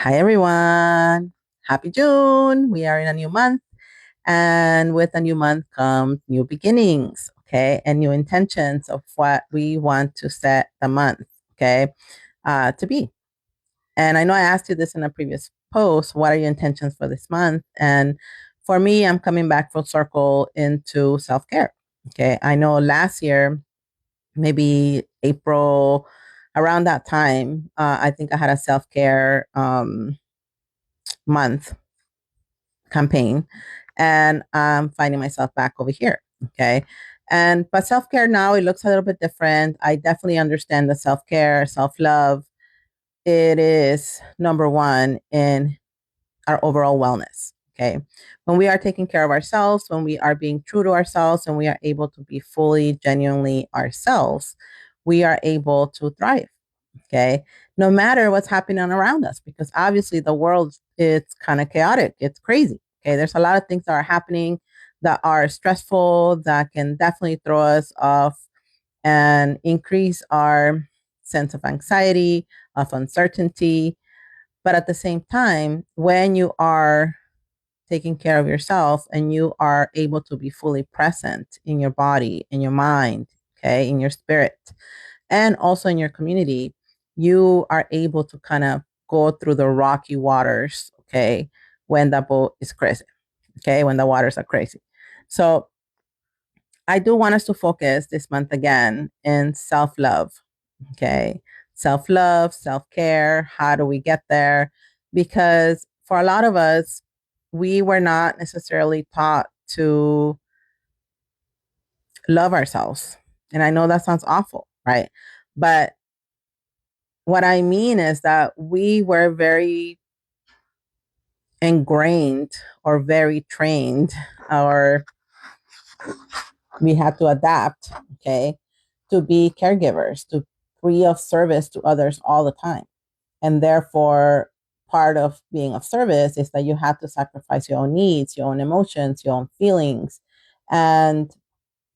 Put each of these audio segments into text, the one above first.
Hi, everyone. Happy June. We are in a new month. And with a new month comes new beginnings, okay, and new intentions of what we want to set the month, okay, to be. And I know I asked you this in a previous post. What are your intentions for this month? And for me, I'm coming back full circle into self care. Okay. I know last year, maybe April, around that time, I think I had a self care month campaign, and I'm finding myself back over here. Okay. But self care now, it looks a little bit different. I definitely understand the self care, self love. It is number one in our overall wellness. Okay. When we are taking care of ourselves, when we are being true to ourselves, and we are able to be fully, genuinely ourselves, we are able to thrive. Okay. No matter what's happening around us, because obviously the world is kind of chaotic. It's crazy. Okay. There's a lot of things that are happening that are stressful, that can definitely throw us off and increase our sense of anxiety, of uncertainty. But at the same time, when you are taking care of yourself and you are able to be fully present in your body, in your mind, okay, in your spirit, and also in your community, you are able to kind of go through the rocky waters, okay, when the boat is crazy, okay, when the waters are crazy. So I do want us to focus this month again in self love, okay, self love, self care. How do we get there? Because for a lot of us, we were not necessarily taught to love ourselves. And I know that sounds awful, right? But what I mean is that we were very ingrained or very trained, or we had to adapt, okay, to be caregivers, to be of service to others all the time. And therefore, part of being of service is that you have to sacrifice your own needs, your own emotions, your own feelings. And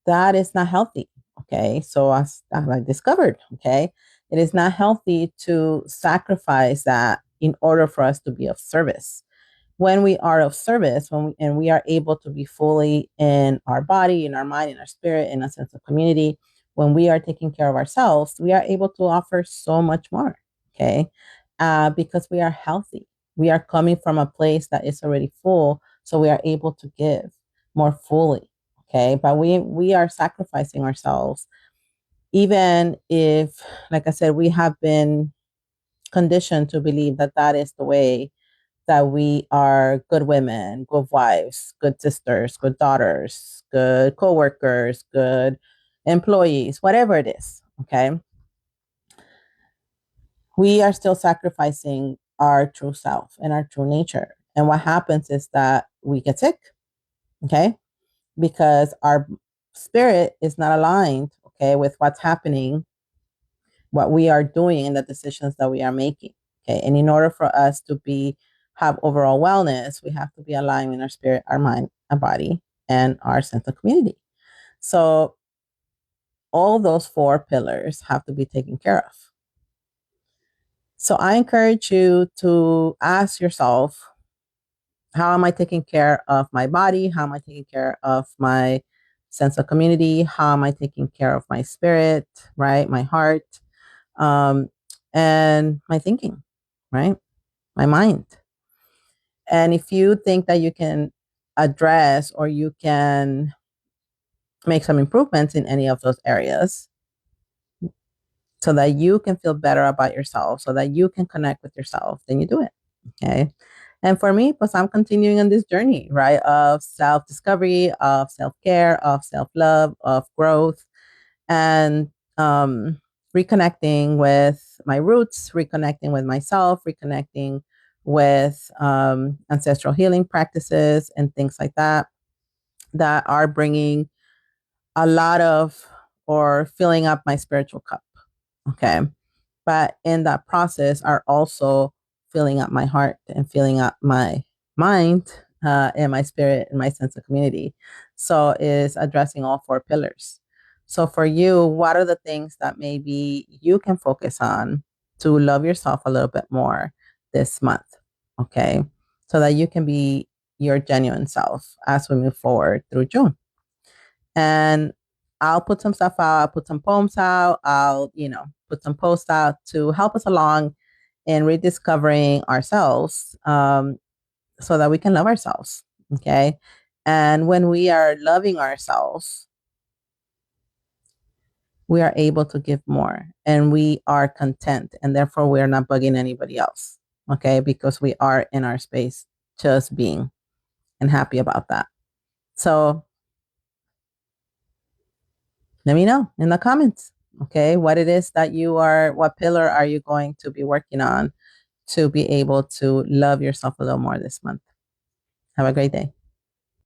that is not healthy. Okay. So as I discovered, okay, it is not healthy to sacrifice that in order for us to be of service. When we are of service, and we are able to be fully in our body, in our mind, in our spirit, in a sense of community, when we are taking care of ourselves, we are able to offer so much more. Okay. Because we are healthy. We are coming from a place that is already full. So we are able to give more fully. Okay. But we are sacrificing ourselves, even if, like I said, we have been conditioned to believe that that is the way that we are good women, good wives, good sisters, good daughters, good coworkers, good employees, whatever it is. Okay. We are still sacrificing our true self and our true nature. And what happens is that we get sick. Okay. Because our spirit is not aligned, okay, with what's happening, what we are doing, and the decisions that we are making. Okay. And in order for us to have overall wellness, we have to be aligned in our spirit, our mind, our body, and our sense of community. So all those four pillars have to be taken care of. So I encourage you to ask yourself, how am I taking care of my body? How am I taking care of my sense of community? How am I taking care of my spirit, right? My heart, um, and my thinking, right? My mind. And if you think that you can address or you can make some improvements in any of those areas so that you can feel better about yourself, so that you can connect with yourself, then you do it. Okay. And for me, pues I'm continuing on this journey, right? Of self discovery, of self care, of self love, of growth, and reconnecting with my roots, reconnecting with myself, reconnecting with ancestral healing practices and things like that, that are bringing a lot of, or filling up my spiritual cup. Okay. But in that process are also filling up my heart and filling up my mind, and my spirit and my sense of community. So is addressing all four pillars. So for you, what are the things that maybe you can focus on to love yourself a little bit more this month? Okay. So that you can be your genuine self as we move forward through June. And I'll put some stuff out. I'll put some poems out. I'll, put some posts out to help us along in rediscovering ourselves, so that we can love ourselves. Okay. And when we are loving ourselves, we are able to give more and we are content. And therefore, we are not bugging anybody else. Okay. Because we are in our space just being and happy about that. So let me know in the comments. Okay. What it is that what pillar are you going to be working on to be able to love yourself a little more this month? Have a great day.